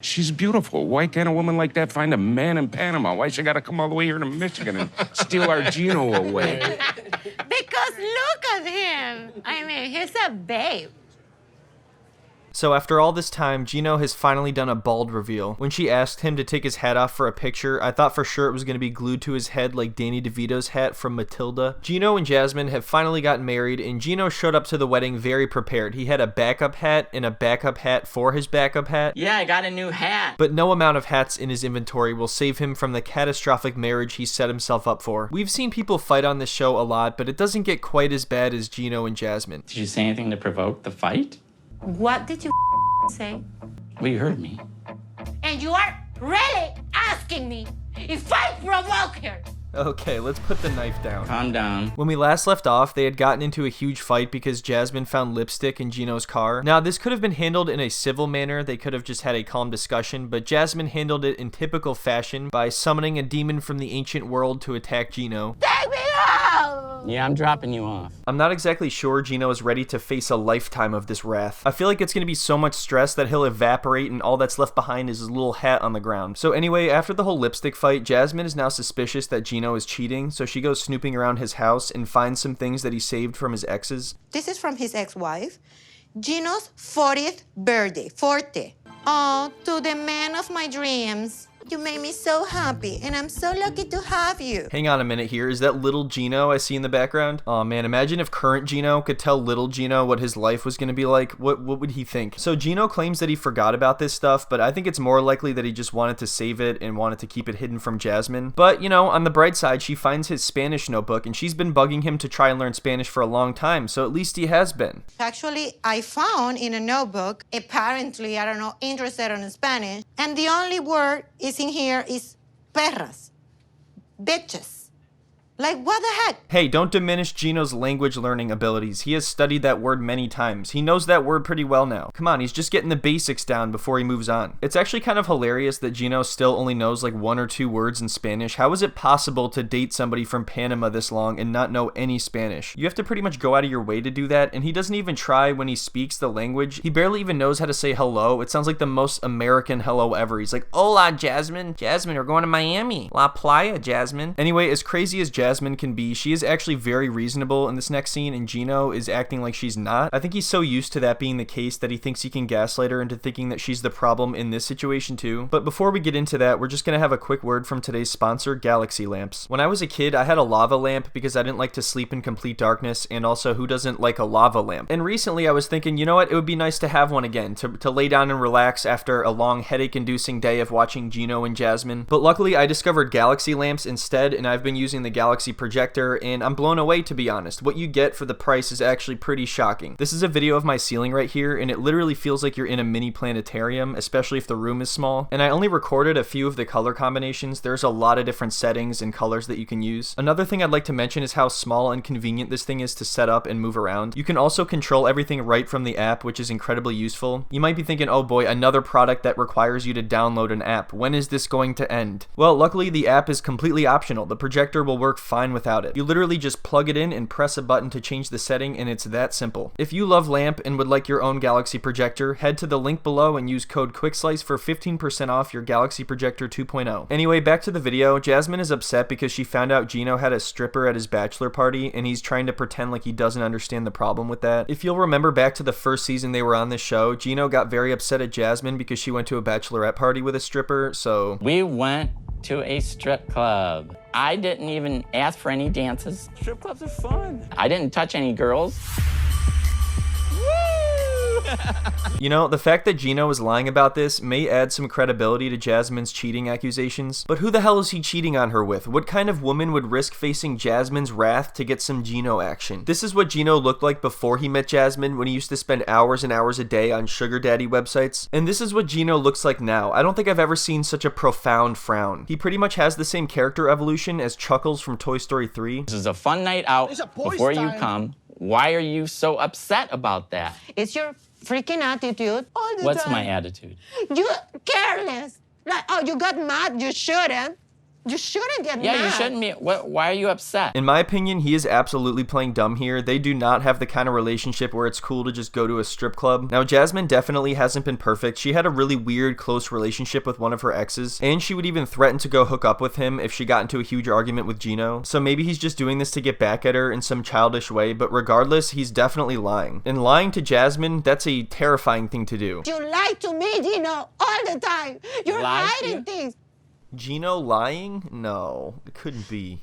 She's beautiful. Why can't a woman like that find a man in Panama? Why she gotta come all the way here to Michigan and steal our Gino away? Because look at him. I mean, he's a babe. So after all this time, Gino has finally done a bald reveal. When she asked him to take his hat off for a picture, I thought for sure it was going to be glued to his head like Danny DeVito's hat from Matilda. Gino and Jasmine have finally gotten married, and Gino showed up to the wedding very prepared. He had a backup hat and a backup hat for his backup hat. Yeah, I got a new hat. But no amount of hats in his inventory will save him from the catastrophic marriage he set himself up for. We've seen people fight on this show a lot, but it doesn't get quite as bad as Gino and Jasmine. Did you say anything to provoke the fight? What did you say? Well, you heard me. And you are really asking me if I provoke her? Okay, let's put the knife down. Calm down. When we last left off, they had gotten into a huge fight because Jasmine found lipstick in Gino's car. Now, this could have been handled in a civil manner. They could have just had a calm discussion, but Jasmine handled it in typical fashion by summoning a demon from the ancient world to attack Gino. Take me out! Yeah, I'm dropping you off. I'm not exactly sure Gino is ready to face a lifetime of this wrath. I feel like it's going to be so much stress that he'll evaporate and all that's left behind is his little hat on the ground. So anyway, after the whole lipstick fight, Jasmine is now suspicious that Gino is cheating, so she goes snooping around his house and finds some things that he saved from his exes. This is from his ex-wife. Gino's 40th birthday, 40. Oh, to the man of my dreams. You made me so happy, and I'm so lucky to have you. Hang on a minute here. Is that little Gino I see in the background? Oh man, imagine if current Gino could tell little Gino what his life was going to be like. What would he think? So Gino claims that he forgot about this stuff, but I think it's more likely that he just wanted to save it and wanted to keep it hidden from Jasmine. But, you know, on the bright side, she finds his Spanish notebook, and she's been bugging him to try and learn Spanish for a long time, so at least he has been. Actually, I found in a notebook, apparently, I don't know, interested in Spanish, and the only word is in here is perras, bitches. Like, what the heck? Hey, don't diminish Gino's language learning abilities. He has studied that word many times. He knows that word pretty well now. Come on, he's just getting the basics down before he moves on. It's actually kind of hilarious that Gino still only knows like 1 or 2 words in Spanish. How is it possible to date somebody from Panama this long and not know any Spanish? You have to pretty much go out of your way to do that, and he doesn't even try when he speaks the language. He barely even knows how to say hello. It sounds like the most American hello ever. He's like, hola, Jasmine. Jasmine, we're going to Miami. La Playa, Jasmine. Anyway, as crazy as Jasmine can be, she is actually very reasonable in this next scene, and Gino is acting like she's not. I think he's so used to that being the case that he thinks he can gaslight her into thinking that she's the problem in this situation too. But before we get into that, we're just gonna have a quick word from today's sponsor, Galaxy Lamps. When I was a kid, I had a lava lamp because I didn't like to sleep in complete darkness, and also who doesn't like a lava lamp? And recently I was thinking, you know what, it would be nice to have one again, to lay down and relax after a long headache-inducing day of watching Gino and Jasmine. But luckily I discovered Galaxy Lamps instead, and I've been using the Galaxy projector, and I'm blown away, to be honest. What you get for the price is actually pretty shocking. This is a video of my ceiling right here, and it literally feels like you're in a mini planetarium, especially if the room is small. And I only recorded a few of the color combinations. There's a lot of different settings and colors that you can use. Another thing I'd like to mention is how small and convenient this thing is to set up and move around. You can also control everything right from the app, which is incredibly useful. You might be thinking, oh boy, another product that requires you to download an app. When is this going to end? Well, luckily the app is completely optional. The projector will work fine without it. You literally just plug it in and press a button to change the setting, and it's that simple. If you love lamp and would like your own Galaxy projector, head to the link below and use code QUICKSLICE for 15% off your Galaxy Projector 2.0. Anyway, back to the video. Jasmine is upset because she found out Gino had a stripper at his bachelor party, and he's trying to pretend like he doesn't understand the problem with that. If you'll remember back to the first season they were on this show, Gino got very upset at Jasmine because she went to a bachelorette party with a stripper, so... We went to a strip club. I didn't even ask for any dances. Strip clubs are fun. I didn't touch any girls. You know, the fact that Gino is lying about this may add some credibility to Jasmine's cheating accusations, but who the hell is he cheating on her with? What kind of woman would risk facing Jasmine's wrath to get some Gino action? This is what Gino looked like before he met Jasmine, when he used to spend hours and hours a day on sugar daddy websites, and this is what Gino looks like now. I don't think I've ever seen such a profound frown. He pretty much has the same character evolution as Chuckles from Toy Story 3. This is a fun night out before you come. Why are you so upset about that? It's your freaking attitude all the What's time. my attitude? You careless. Like, oh, you got mad, you shouldn't. You shouldn't get Yeah, mad. you shouldn't be. Why are you upset? In my opinion, he is absolutely playing dumb here. They do not have the kind of relationship where it's cool to just go to a strip club. Now, Jasmine definitely hasn't been perfect. She had a really weird, close relationship with one of her exes, and she would even threaten to go hook up with him if she got into a huge argument with Gino. So maybe he's just doing this to get back at her in some childish way, but regardless, he's definitely lying. And lying to Jasmine, that's a terrifying thing to do. You lie to me, Gino, all the time. You're Lie to hiding you? things. Gino lying? No, it couldn't be.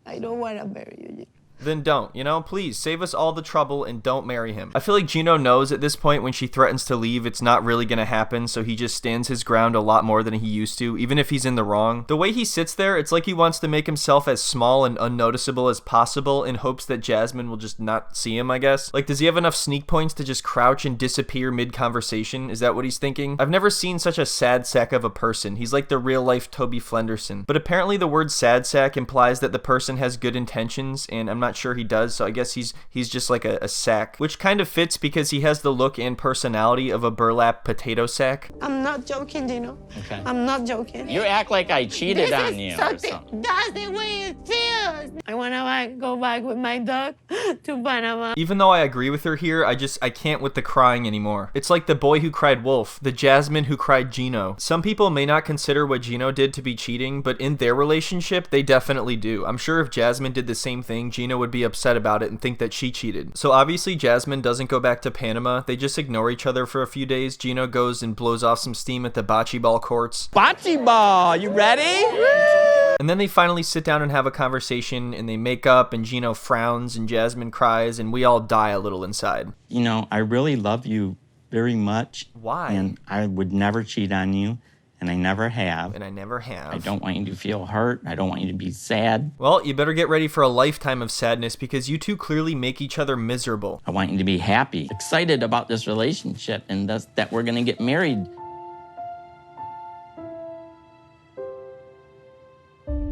I don't want to marry you, Gino. Then don't, please save us all the trouble and don't marry him. I feel like Gino knows at this point when she threatens to leave, it's not really gonna happen, so he just stands his ground a lot more than he used to, even if he's in the wrong. The way he sits there, it's like he wants to make himself as small and unnoticeable as possible in hopes that Jasmine will just not see him, I guess. Like, does he have enough sneak points to just crouch and disappear mid-conversation? Is that what he's thinking? I've never seen such a sad sack of a person. He's like the real-life Toby Flenderson. But apparently the word sad sack implies that the person has good intentions, and I'm not sure he does, so I guess he's just like a sack, which kind of fits because he has the look and personality of a burlap potato sack. I'm not joking, Gino. Okay. I'm not joking. You act like I cheated This on is you. Or something. something. That's the way it feels. I want to go back with my dog to Panama. Even though I agree with her here, I can't with the crying anymore. It's like the boy who cried wolf, the Jasmine who cried Gino. Some people may not consider what Gino did to be cheating, but in their relationship, they definitely do. I'm sure if Jasmine did the same thing, Gino would be upset about it and think that she cheated. So obviously Jasmine doesn't go back to Panama. They just ignore each other for a few days. Gino goes and blows off some steam at the bocce ball courts. Bocce ball, you ready? And then they finally sit down and have a conversation, and they make up, and Gino frowns, and Jasmine cries, and we all die a little inside. I really love you very much. Why? And I would never cheat on you, and I never have. And I never have. I don't want you to feel hurt. I don't want you to be sad. Well, you better get ready for a lifetime of sadness because you two clearly make each other miserable. I want you to be happy, excited about this relationship, and that we're going to get married.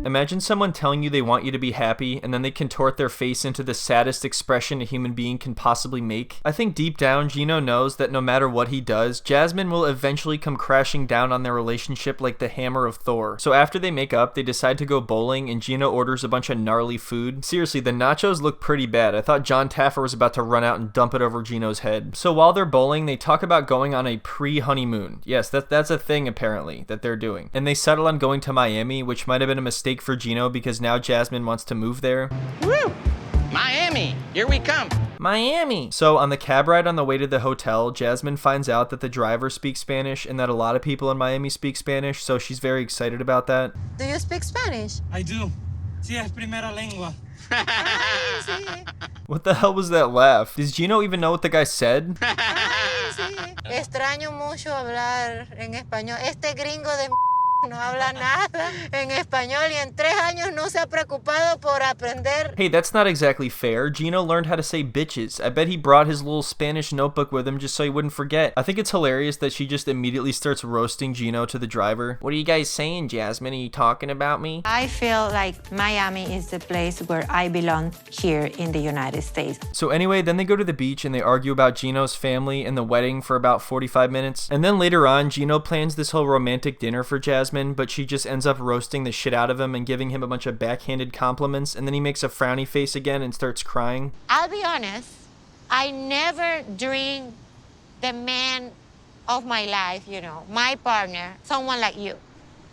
Imagine someone telling you they want you to be happy, and then they contort their face into the saddest expression a human being can possibly make. I think deep down, Gino knows that no matter what he does, Jasmine will eventually come crashing down on their relationship like the hammer of Thor. So after they make up, they decide to go bowling, and Gino orders a bunch of gnarly food. Seriously, the nachos look pretty bad. I thought John Taffer was about to run out and dump it over Gino's head. So while they're bowling, they talk about going on a pre-honeymoon. Yes, that's a thing apparently that they're doing. And they settle on going to Miami, which might have been a mistake for Gino because now Jasmine wants to move there. Woo! Miami, here we come. Miami! So on the cab ride on the way to the hotel, Jasmine finds out that the driver speaks Spanish and that a lot of people in Miami speak Spanish, so she's very excited about that. Do you speak Spanish? I do. Sí, es primera lengua. Ay, sí. What the hell was that laugh? Does Gino even know what the guy said? Ay, sí. Extraño mucho hablar en español. Este gringo de no habla nada en español y en 3 años no se ha preocupado por aprender. Hey, that's not exactly fair. Gino learned how to say bitches. I bet he brought his little Spanish notebook with him just so he wouldn't forget. I think it's hilarious that she just immediately starts roasting Gino to the driver. What are you guys saying, Jasmine? Are you talking about me? I feel like Miami is the place where I belong here in the United States. So anyway, then they go to the beach and they argue about Gino's family and the wedding for about 45 minutes. And then later on, Gino plans this whole romantic dinner for Jasmine, but she just ends up roasting the shit out of him and giving him a bunch of backhanded compliments, and then he makes a frowny face again and starts crying. I'll be honest, I never dreamed the man of my life, my partner, someone like you.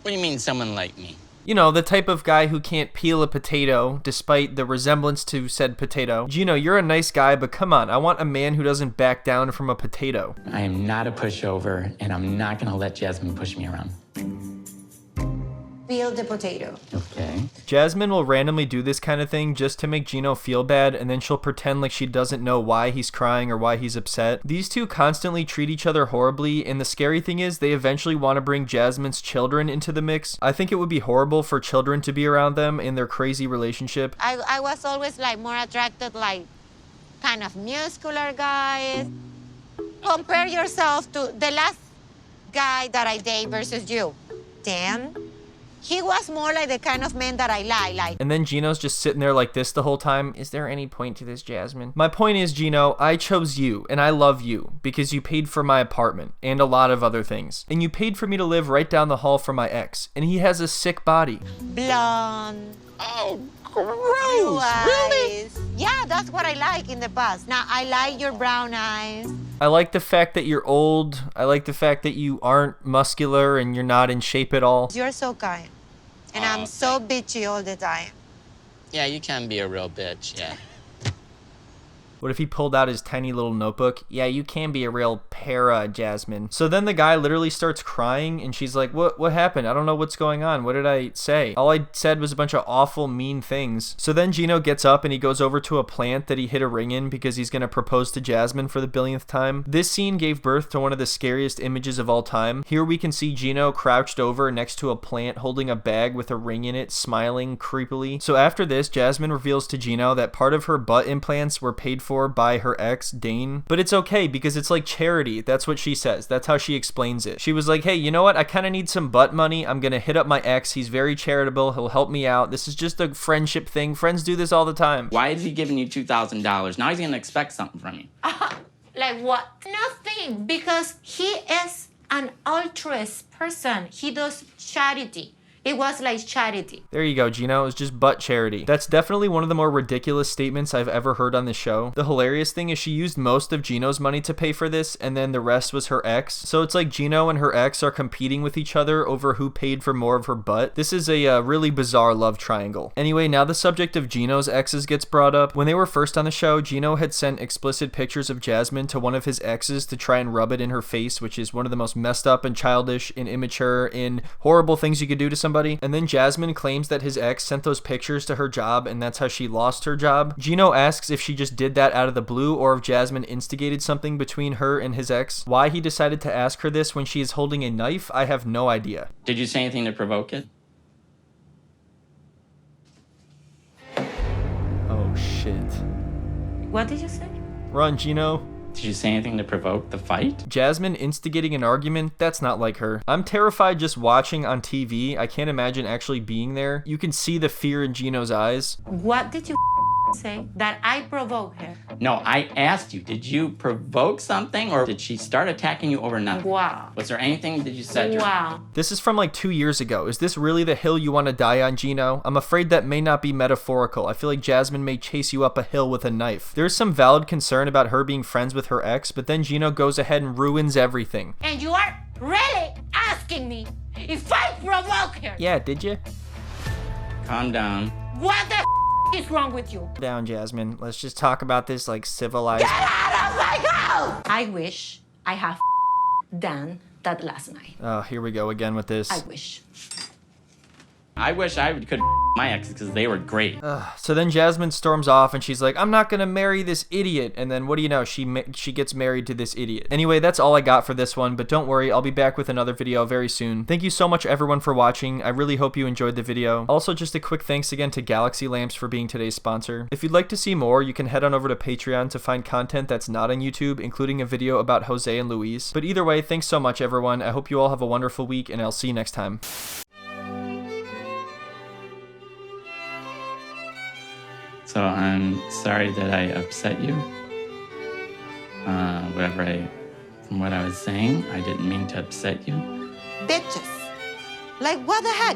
What do you mean, someone like me? You know, the type of guy who can't peel a potato despite the resemblance to said potato. Gino, you're a nice guy, but come on, I want a man who doesn't back down from a potato. I am not a pushover, and I'm not going to let Jasmine push me around. Peel the potato. Okay. Jasmine will randomly do this kind of thing just to make Gino feel bad, and then she'll pretend like she doesn't know why he's crying or why he's upset. These two constantly treat each other horribly, and the scary thing is they eventually want to bring Jasmine's children into the mix. I think it would be horrible for children to be around them in their crazy relationship. I was always more attracted kind of muscular guys. Compare yourself to the last guy that I dated versus you. Dan, He was more like the kind of man that I like. And then Gino's just sitting there like this the whole time. Is there any point to this, Jasmine? My point is, Gino, I chose you and I love you because you paid for my apartment and a lot of other things. And you paid for me to live right down the hall from my ex. And he has a sick body. Blonde. Oh, Blue gross. eyes. Yeah, that's what I like in the past. Now, I like your brown eyes. I like the fact that you're old. I like the fact that you aren't muscular and you're not in shape at all. You're so kind. And I'm so bitchy all the time. Yeah, you can be a real bitch, yeah. What if he pulled out his tiny little notebook? Yeah, you can be a real para, Jasmine. So then the guy literally starts crying and she's like, what happened? I don't know what's going on. What did I say? All I said was a bunch of awful, mean things. So then Gino gets up and he goes over to a plant that he hit a ring in because he's going to propose to Jasmine for the billionth time. This scene gave birth to one of the scariest images of all time. Here we can see Gino crouched over next to a plant holding a bag with a ring in it, smiling creepily. So after this, Jasmine reveals to Gino that part of her butt implants were paid for by her ex, Dane. But it's okay because it's like charity. That's what she says. That's how she explains it. She was like, hey, you know what? I kind of need some butt money. I'm going to hit up my ex. He's very charitable. He'll help me out. This is just a friendship thing. Friends do this all the time. Why is he giving you $2,000? Now he's gonna expect something from you. Like what? Nothing, because he is an altruist person. He does charity. It was like charity. There you go, Gino. It was just butt charity. That's definitely one of the more ridiculous statements I've ever heard on the show. The hilarious thing is she used most of Gino's money to pay for this, and then the rest was her ex. So it's like Gino and her ex are competing with each other over who paid for more of her butt. This is a really bizarre love triangle. Anyway, now the subject of Gino's exes gets brought up. When they were first on the show, Gino had sent explicit pictures of Jasmine to one of his exes to try and rub it in her face, which is one of the most messed up and childish and immature and horrible things you could do to somebody. And then Jasmine claims that his ex sent those pictures to her job and that's how she lost her job. Gino asks if she just did that out of the blue or if Jasmine instigated something between her and his ex. Why he decided to ask her this when she is holding a knife, I have no idea. Did you say anything to provoke it? Oh shit. What did you say? Run, Gino. Did you say anything to provoke the fight? Jasmine instigating an argument? That's not like her. I'm terrified just watching on TV. I can't imagine actually being there. You can see the fear in Gino's eyes. What did you say? That I provoked her? No, I asked you, did you provoke something or did she start attacking you over nothing? Wow. Was there anything that you said? Wow. This is from like 2 years ago. Is this really the hill you want to die on, Gino? I'm afraid that may not be metaphorical. I feel like Jasmine may chase you up a hill with a knife. There's some valid concern about her being friends with her ex, but then Gino goes ahead and ruins everything. And you are really asking me if I provoke her? Yeah, did you? Calm down. What the is wrong with you? Down, Jasmine. Let's just talk about this like civilized. Get out of my house! I wish I have done that last night. Oh, here we go again with this. I wish. I wish I could my exes because they were great. So then Jasmine storms off and she's like, I'm not gonna marry this idiot. And then what do you know? She gets married to this idiot. Anyway, that's all I got for this one, but don't worry, I'll be back with another video very soon. Thank you so much everyone for watching. I really hope you enjoyed the video. Also, just a quick thanks again to Galaxy Lamps for being today's sponsor. If you'd like to see more, you can head on over to Patreon to find content that's not on YouTube, including a video about Jose and Luis. But either way, thanks so much everyone. I hope you all have a wonderful week and I'll see you next time. So I'm sorry that I upset you. From what I was saying, I didn't mean to upset you. Bitches. Like, what the heck?